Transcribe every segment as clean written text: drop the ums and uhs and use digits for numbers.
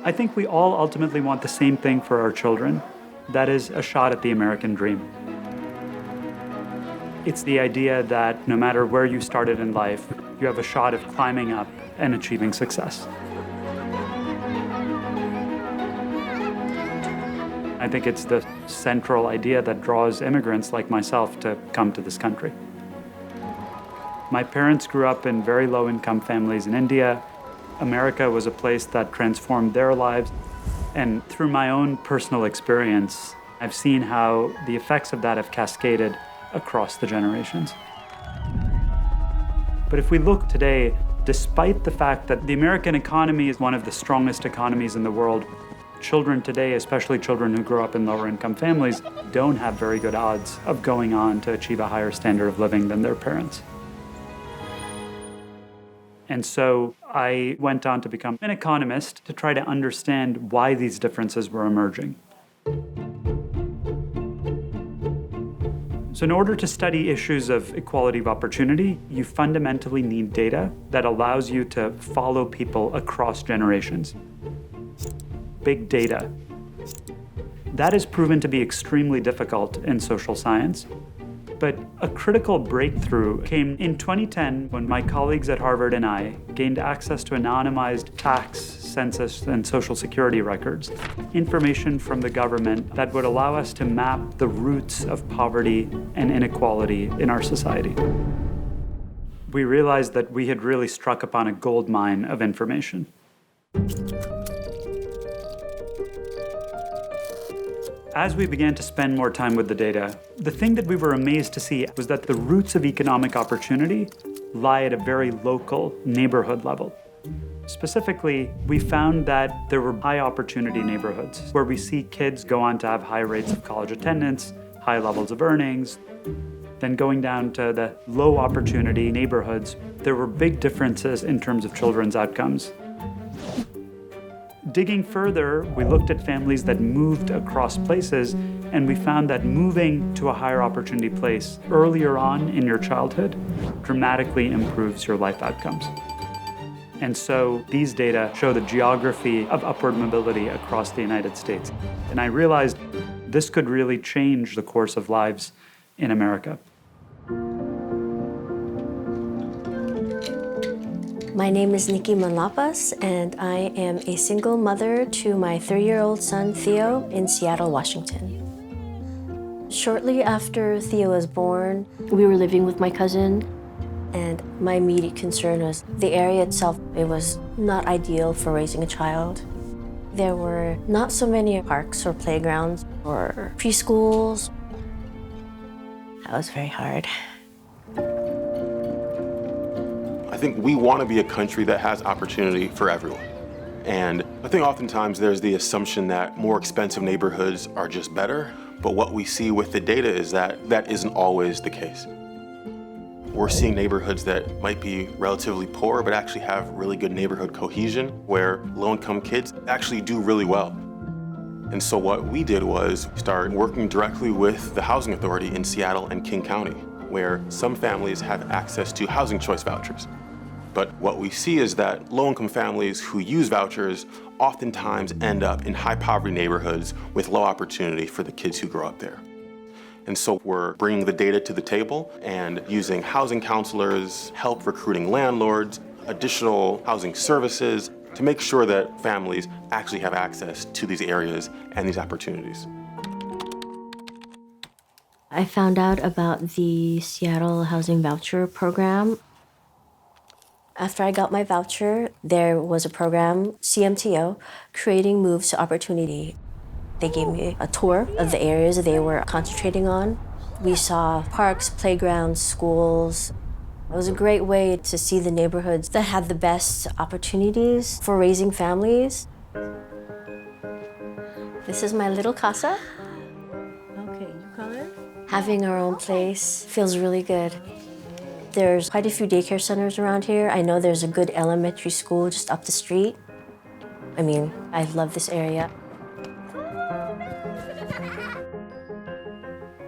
I think we all ultimately want the same thing for our children. That is a shot at the American dream. It's the idea that no matter where you started in life, you have a shot of climbing up and achieving success. I think it's the central idea that draws immigrants like myself to come to this country. My parents grew up in very low-income families in India. America was a place that transformed their lives. And through my own personal experience, I've seen how the effects of that have cascaded across the generations. But if we look today, despite the fact that the American economy is one of the strongest economies in the world, children today, especially children who grow up in lower income families, don't have very good odds of going on to achieve a higher standard of living than their parents. And so I went on to become an economist to try to understand why these differences were emerging. So in order to study issues of equality of opportunity, you fundamentally need data that allows you to follow people across generations. Big data. That has proven to be extremely difficult in social science. But a critical breakthrough came in 2010 when my colleagues at Harvard and I gained access to anonymized tax, census, and social security records, information from the government that would allow us to map the roots of poverty and inequality in our society. We realized that we had really struck upon a gold mine of information. As we began to spend more time with the data, the thing that we were amazed to see was that the roots of economic opportunity lie at a very local neighborhood level. Specifically, we found that there were high opportunity neighborhoods where we see kids go on to have high rates of college attendance, high levels of earnings. Then going down to the low opportunity neighborhoods, there were big differences in terms of children's outcomes. Digging further, we looked at families that moved across places, and we found that moving to a higher opportunity place earlier on in your childhood dramatically improves your life outcomes. And so these data show the geography of upward mobility across the United States. And I realized this could really change the course of lives in America. My name is Nikki Manlapas, and I am a single mother to my 3-year-old son, Theo, in Seattle, Washington. Shortly after Theo was born, we were living with my cousin, and my immediate concern was the area itself. It was not ideal for raising a child. There were not so many parks or playgrounds or preschools. That was very hard. I think we want to be a country that has opportunity for everyone. And I think oftentimes there's the assumption that more expensive neighborhoods are just better, but what we see with the data is that that isn't always the case. We're seeing neighborhoods that might be relatively poor, but actually have really good neighborhood cohesion, where low-income kids actually do really well. And so what we did was start working directly with the Housing Authority in Seattle and King County, where some families have access to Housing Choice Vouchers. But what we see is that low-income families who use vouchers oftentimes end up in high-poverty neighborhoods with low opportunity for the kids who grow up there. And so we're bringing the data to the table and using housing counselors, help recruiting landlords, additional housing services to make sure that families actually have access to these areas and these opportunities. I found out about the Seattle Housing Voucher program. After I got my voucher, there was a program, CMTO, Creating Moves to Opportunity. They gave me a tour of the areas they were concentrating on. We saw parks, playgrounds, schools. It was a great way to see the neighborhoods that had the best opportunities for raising families. This is my little casa. Okay, you color? Having our own place feels really good. There's quite a few daycare centers around here. I know there's a good elementary school just up the street. I mean, I love this area.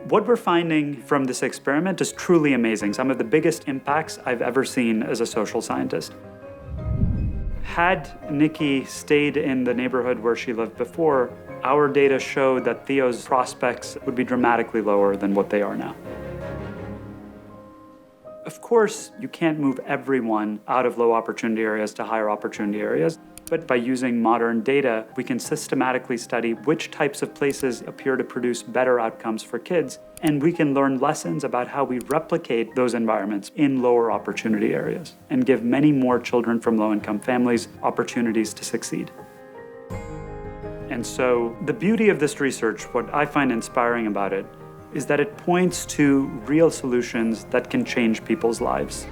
What we're finding from this experiment is truly amazing. Some of the biggest impacts I've ever seen as a social scientist. Had Nikki stayed in the neighborhood where she lived before, our data showed that Theo's prospects would be dramatically lower than what they are now. Of course, you can't move everyone out of low opportunity areas to higher opportunity areas, but by using modern data, we can systematically study which types of places appear to produce better outcomes for kids, and we can learn lessons about how we replicate those environments in lower opportunity areas and give many more children from low-income families opportunities to succeed. And so the beauty of this research, what I find inspiring about it, is that it points to real solutions that can change people's lives.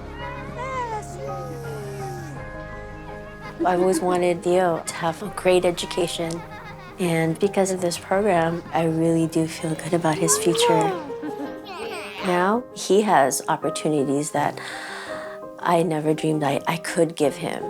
I've always wanted Theo to have a great education, and because of this program, I really do feel good about his future. Now, he has opportunities that I never dreamed I could give him.